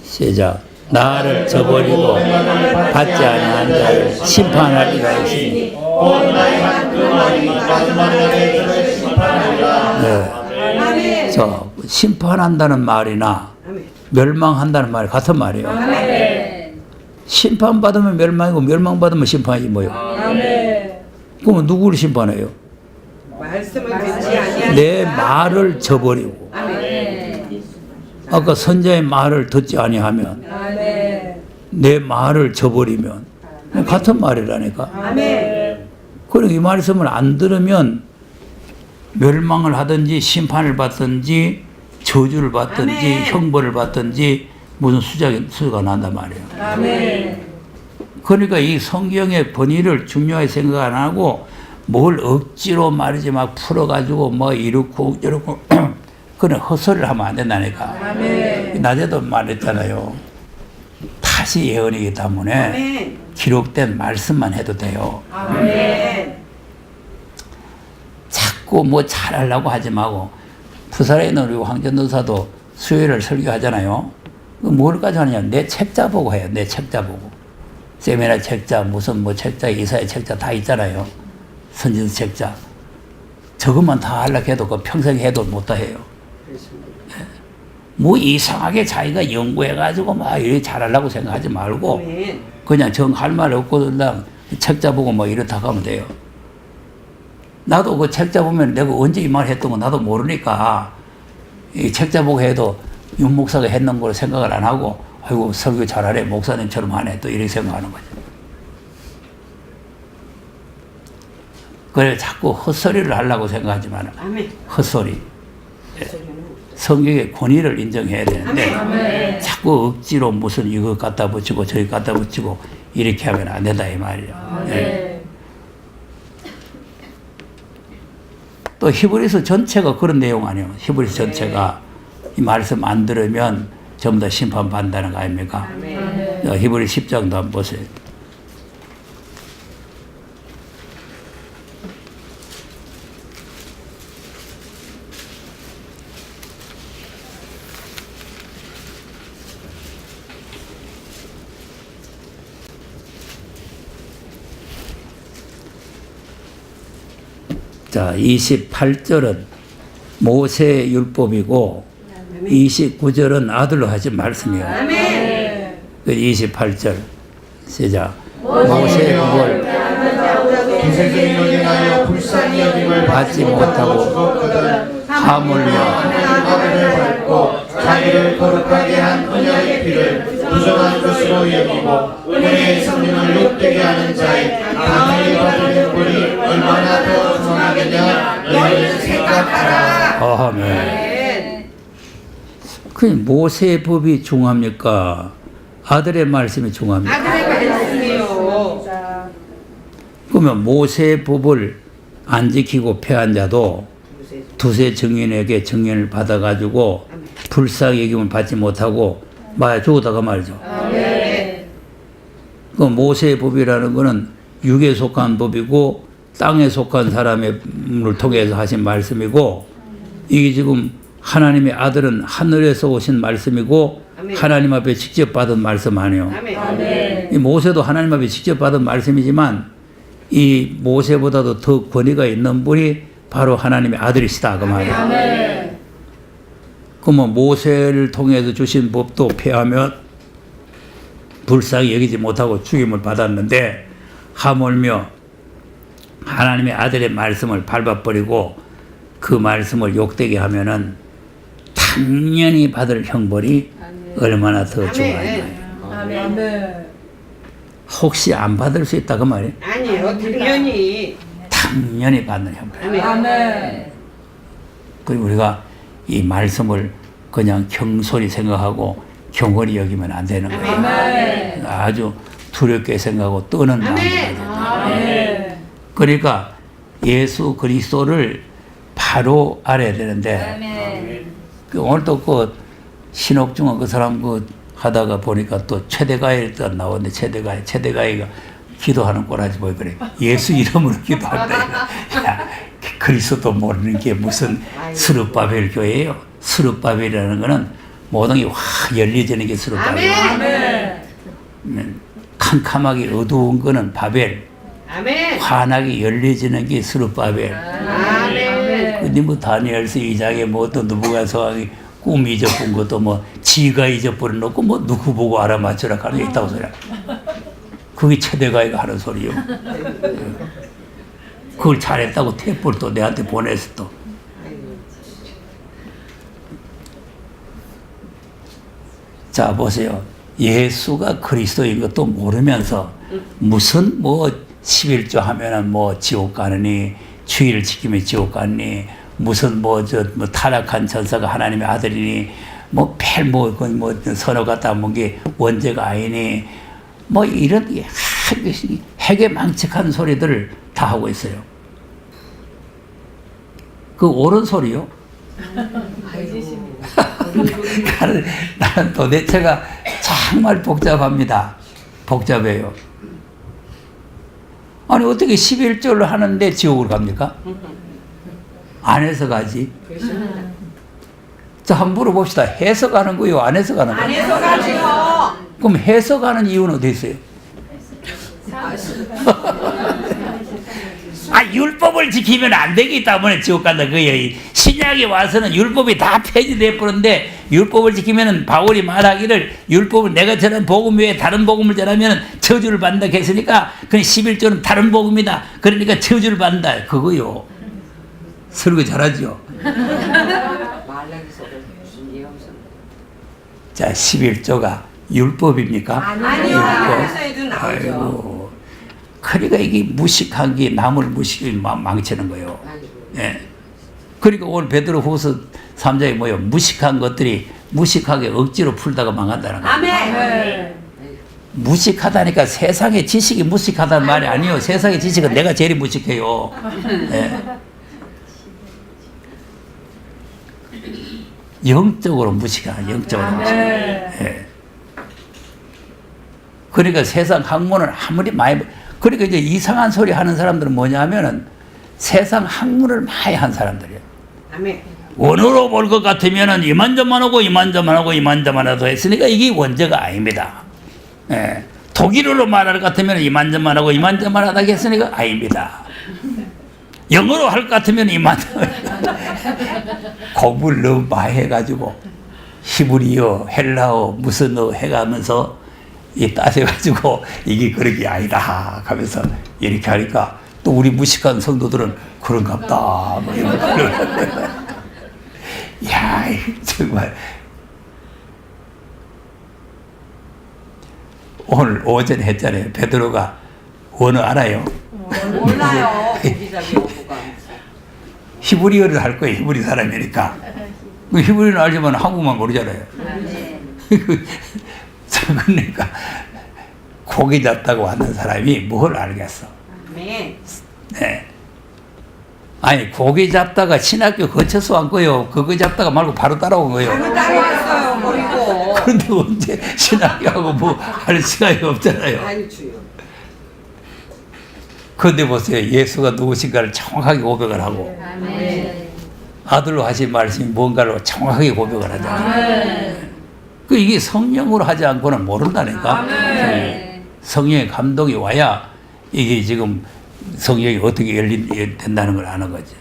시작. 나를 저버리고 받지 아니한 자를 심판할 이가 있으니. 온 나의 한 그 말이 마지막 날에 저를 심판하리라. 네. 아멘. 자, 심판한다는 말이나 멸망한다는 말이 같은 말이에요. 아멘. 심판받으면 멸망이고 멸망받으면 심판이지 뭐요. 아멘. 그러면 누구를 심판해요? 말씀을 듣지 아니하는 내 말을 저버리고. 아멘. 아까 선자의 말을 듣지 아니하면 아멘. 내 말을 저버리면 같은 말이라니까. 아멘. 그리고 이 말씀을 안 들으면 멸망을 하든지 심판을 받든지 저주를 받든지 아멘. 형벌을 받든지 무슨 수가 난단 말이에요. 아멘. 그러니까 이 성경의 권위를 중요하게 생각 안 하고 뭘 억지로 말이지 막 풀어가지고 뭐 이렇고 저렇고 그런 헛소리를 하면 안 된다니까. 아멘. 낮에도 말했잖아요. 다시 예언이기 때문에 아멘. 기록된 말씀만 해도 돼요. 아멘. 자꾸 뭐 잘하려고 하지 말고 부산에 있는 우리 황전도사도 수요일을 설교하잖아요. 뭘까지 하느냐? 내 책자 보고 해요. 내 책자 보고. 세미나 책자, 무슨 뭐 책자, 이사의 책자 다 있잖아요. 선지서 책자. 저것만 다 하려고 해도 그 평생 해도 못 다 해요. 뭐 이상하게 자기가 연구해가지고 막 이렇게 잘하려고 생각하지 말고 아멘. 그냥 정 할 말 없고 그냥 책자 보고 뭐 이렇다 하면 돼요. 나도 그 책자 보면 내가 언제 이 말 했던 거 나도 모르니까 이 책자 보고 해도 윤 목사가 했는 걸 생각을 안 하고 아이고 설교 잘하네 목사님처럼 하네 또 이렇게 생각하는 거죠. 그래 자꾸 헛소리를 하려고 생각하지만 아멘. 헛소리. 성경의 권위를 인정해야 되는데 아멘. 자꾸 억지로 무슨 이거 갖다 붙이고 저기 갖다 붙이고 이렇게 하면 안 된다 이 말이에요. 예. 아멘. 또 히브리서 전체가 그런 내용 아니에요. 히브리서 전체가 이 말씀 안 들으면 전부 다 심판받는다는 거 아닙니까? 아멘. 자, 히브리 10장도 한번 보세요. 자, 28절은 모세 율법이고 29절은 아들로 하신 말씀이에요. 아멘. 그 28절 시작. 모세 율법을 기생적인 인하여 불쌍히 여김을 받지 못하고 죽었거든. 하물며 아들을 밟고 자기를 거룩하게 한 언약의 피를 부정한 것으로 여기고 은혜의 성령을 욕되게 하는 자의 당연히 받는 꼴이 얼마나 더 중하겠냐 너희는 생각하라. 아멘. 그 모세의 법이 중합니까? 아들의 말씀이 중합니까? 아들의 말씀이요. 그러면 모세의 법을 안 지키고 패한 자도 두세 증인에게 증인을 받아가지고 불쌍히 여김을 받지 못하고 마야 죽었다가 말이죠. 그 모세의 법이라는 것은 육에 속한 법이고 땅에 속한 사람을 통해서 하신 말씀이고, 이게 지금 하나님의 아들은 하늘에서 오신 말씀이고 하나님 앞에 직접 받은 말씀 아니에요. 이 모세도 하나님 앞에 직접 받은 말씀이지만 이 모세보다도 더 권위가 있는 분이 바로 하나님의 아들이시다 그 말이에요. 그러면 모세를 통해서 주신 법도 폐하면 불쌍히 여기지 못하고 죽임을 받았는데, 하물며 하나님의 아들의 말씀을 밟아버리고 그 말씀을 욕되게 하면은 당연히 받을 형벌이 얼마나 더 중하냐. 혹시 안 받을 수 있다 그 말이에요? 아니요, 당연히. 당연히 받는 형벌. 아멘. 그리고 우리가 이 말씀을 그냥 경솔히 생각하고 경홀히 여기면 안 되는 거예요. 아주 두렵게 생각하고 떠는 마음을 가져야 돼요. 그러니까 예수 그리스도를 바로 알아야 되는데, 오늘도 그 신옥중은 그 사람 그 하다가 보니까 또 최대가에 나오는데 최대가이가 기도하는 꼬라지 보여 그래. 예수 이름으로 기도한다. 야, 그리스도 모르는 게 무슨 스룹바벨 교회예요. 스룹바벨이라는 거는 모든 게 확 열려지는 게 스룹바벨. 캄캄하게 어두운 거는 바벨. 아멘. 환하게 열려지는 게 스룹바벨. 아멘. 근데 뭐 다니엘서 2장에 뭐 또 누부갓네살이 꿈 잊어본 것도 뭐 지가 잊어버려 놓고 뭐 누구 보고 알아맞혀라 하는 게 있다고 소리야. 그게 최대가이가 하는 소리요. 그걸 잘했다고 탭을 또 내한테 보냈어 또. 자 보세요. 예수가 그리스도인 것도 모르면서 무슨 뭐 11조 하면은 뭐 지옥 가느니, 주의를 지키면 지옥 가느니, 무슨 뭐 타락한 천사가 하나님의 아들이니, 뭐 선어 갖다 먹은 게 원죄가 아니니, 뭐 이런 해괴망측한 소리들을 다 하고 있어요. 그 옳은 소리요? 나는 도대체가 정말 복잡합니다. 복잡해요. 아니 어떻게 11절로 하는데 지옥으로 갑니까? 안 해서 가지. 자, 한번 물어봅시다. 해석하는 거요? 안 해석하는 거요? 안 해서 가지요. 그럼 해석하는 이유는 어디 있어요? 율법을 지키면 안 되기 때문에 지옥 간다 그거예요. 신약에 와서는 율법이 다 폐지돼 버렸는데, 율법을 지키면 바울이 말하기를 율법을 내가 전한 복음 외에 다른 복음을 전하면 저주를 받는다 했으니까 그냥 11조는 다른 복음이다. 그러니까 저주를 받는다 그거요. 설교 잘하죠. 자, 11조가 율법입니까? 아니요. 하나님께서도 나오죠. 아이고. 그러니까 이게 무식한 게 남을 무식하게 망치는 거예요. 예. 그러니까 오늘 베드로후서 3장에 뭐예요? 무식한 것들이 무식하게 억지로 풀다가 망한다는 거예요. 아멘. 무식하다니까 세상의 지식이 무식하다는 말이 아니에요. 세상의 지식은 내가 제일 무식해요. 예. 영적으로 무식한, 영적으로 무식. 예. 그러니까 세상 학문을 아무리 많이, 그러니까 이제 이상한 소리 하는 사람들은 뭐냐 하면은 세상 학문을 많이 한 사람들이에요. 아멘. 원어로 볼 것 같으면은 이만저만 하고 이만저만 하고 이만저만 하고 했으니까 이게 원죄가 아닙니다. 예. 독일어로 말할 것 같으면 이만저만 하고 이만저만 하다 했으니까 아닙니다. 영어로 할 것 같으면 이만 공부를 너무 많이 해가지고 히브리어, 헬라어, 무슨어 해가면서 이 따져가지고 이게 그런 게 아니다 하면서 이렇게 하니까 또 우리 무식한 성도들은 그런갑다. 뭐 이런 거. 야, 정말. 오늘 오전에 했잖아요. 베드로가 원어 알아요? 몰라요. 고기잡이 오고가. 히브리어를 할 거예요. 히브리 사람이니까. 히브리어는 알지만 한국만 모르잖아요. 그러니까 고기 잡다고 하는 사람이 뭘 알겠어? 아멘. 네. 아니 고기 잡다가 신학교 거쳐서 온 거요. 그거 잡다가 말고 바로 따라온 거요. 저는 따라왔어요. 버리고. 그런데 언제 신학교하고 뭐 할 시간이 없잖아요. 아유 주요. 그런데 보세요. 예수가 누구신가를 정확하게 고백을 하고 아들로 하신 말씀이 뭔가를 정확하게 고백을 하잖아요. 그 이게 성령으로 하지 않고는 모른다니까. 성령의 감동이 와야 이게 지금 성령이 어떻게 된다는 걸 아는 거지.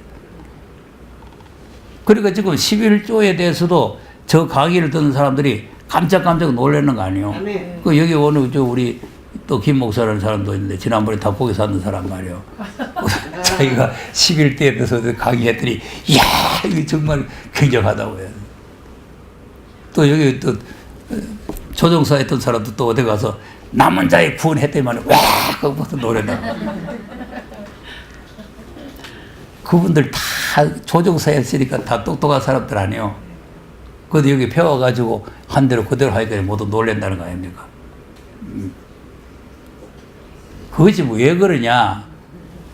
그러니까 지금 11조에 대해서도 저 강의를 듣는 사람들이 깜짝깜짝 놀라는 거 아니에요. 아멘. 그 여기 오늘 저 우리 또 김 목사라는 사람도 있는데 지난번에 닭고기 사는 사람 말이에요. 자기가 11대에 대해서 강의했더니 이야 이거 정말 굉장하다고요. 또 여기 또 조종사 했던 사람도 또 어디 가서 남은 자의 구원했더니만 와 그것부터 노래나. 그분들 다 조종사 했으니까 다 똑똑한 사람들 아니에요. 그런데 여기 배워가지고 한 대로 그대로 하니까 모두 놀란다는 거 아닙니까? 그것이 뭐 왜 그러냐?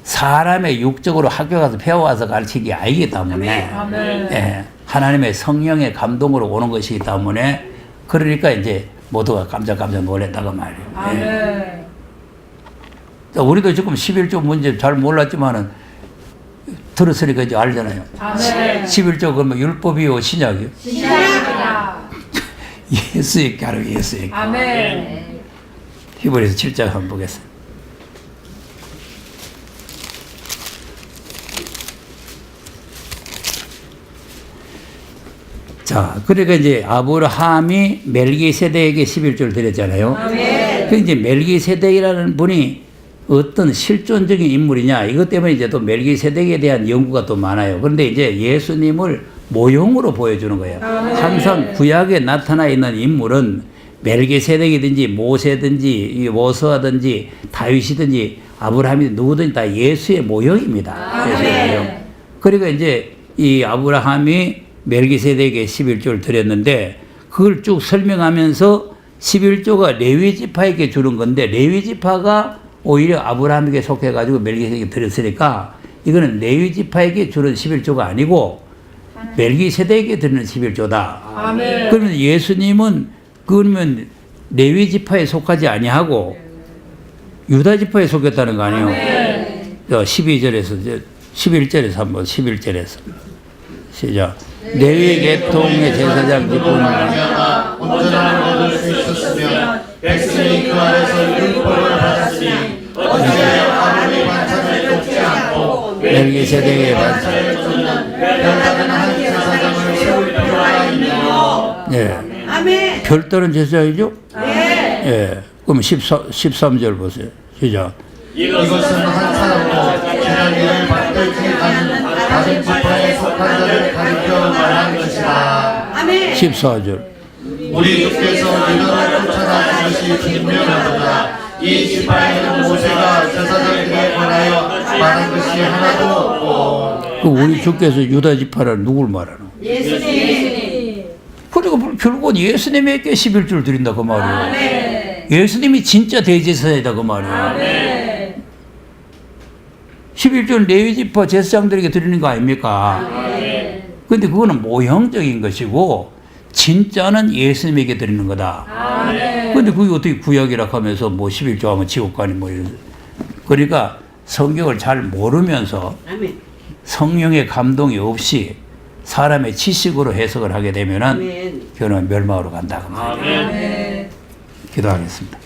사람의 육적으로 학교 가서 배워와서 가르치기 아니기 때문에 예, 하나님의 성령의 감동으로 오는 것이기 때문에 그러니까 이제 모두가 깜짝깜짝 놀랐다고 말이에요. 예. 우리도 지금 11조 문제 잘 몰랐지만은 들었으니까 이제 알잖아요. 11조 그러면 율법이요 신약이요? 신약이다. 예수의 가로 예수의 가로. 아멘. 히브리서 7장 한번 보겠습니다. 자, 그러니까 이제 아브라함이 멜기세덱에게 11조를 드렸잖아요. 그 이제 멜기세덱이라는 분이 어떤 실존적인 인물이냐 이것 때문에 이제 또 멜기세덱에 대한 연구가 또 많아요. 그런데 이제 예수님을 모형으로 보여주는 거예요. 항상 구약에 나타나 있는 인물은 멜기세덱이든지 모세든지 모세하든지 다윗이든지 아브라함이든지 누구든지 다 예수의 모형입니다. 예수의 모형. 그러니까 이제 이 아브라함이 멜기세덱에게 11조를 드렸는데 그걸 쭉 설명하면서 11조가 레위 지파에게 주는 건데 레위 지파가 오히려 아브라함에게 속해가지고 멜기세덱에게 드렸으니까 이거는 레위 지파에게 주는 11조가 아니고 멜기세덱에게 드리는 11조다. 아멘. 그러면 예수님은 그러면 레위 지파에 속하지 아니하고 유다 지파에 속했다는 거 아니에요? 12절에서 11절에서 한번 11절에서 시작. 레위 계통의 제사장 직분을 말미암아 온전함을 얻을 수 있었으면 백성이 그 안에서 율법을 받았으니 어찌하여 아론의 반찬을 돕지 않고 멜기세덱의 반찬을 쫓는 별다른 한 제사장을 세울 필요가 있느냐. 예. 아멘. 별다른 제사장이죠? 네. 예. 그럼 13절 보세요. 시작. 이것은 한 사람도 지난 일을 받들지 않은 다른 지파에 속한 자를 가리켜 말한 것이다. 아멘. 14절. 우리 주께서 이들을 쫓아다닌 것이 분명하도다. 이 지파에는 모세가 제사장에게 관하여 말한 것이 하나도 없고. 그 우리 주께서 유다 지파를 누굴 말하노? 예수님. 그리고 결국은 예수님에게 11조를 드린다 그 말이에요. 예수님이 진짜 대제사장이다 그 말이에요. 11조는 레위 지파 제사장들에게 드리는 거 아닙니까? 그런데 그거는 모형적인 것이고 진짜는 예수님에게 드리는 거다. 그런데 그게 어떻게 구약이라 하면서 뭐 11조 하면 지옥 가니 뭐 이런. 그러니까 성경을 잘 모르면서 아멘. 성령의 감동이 없이 사람의 지식으로 해석을 하게 되면은 아멘. 그는 멸망으로 간다 그 말이에요. 기도하겠습니다.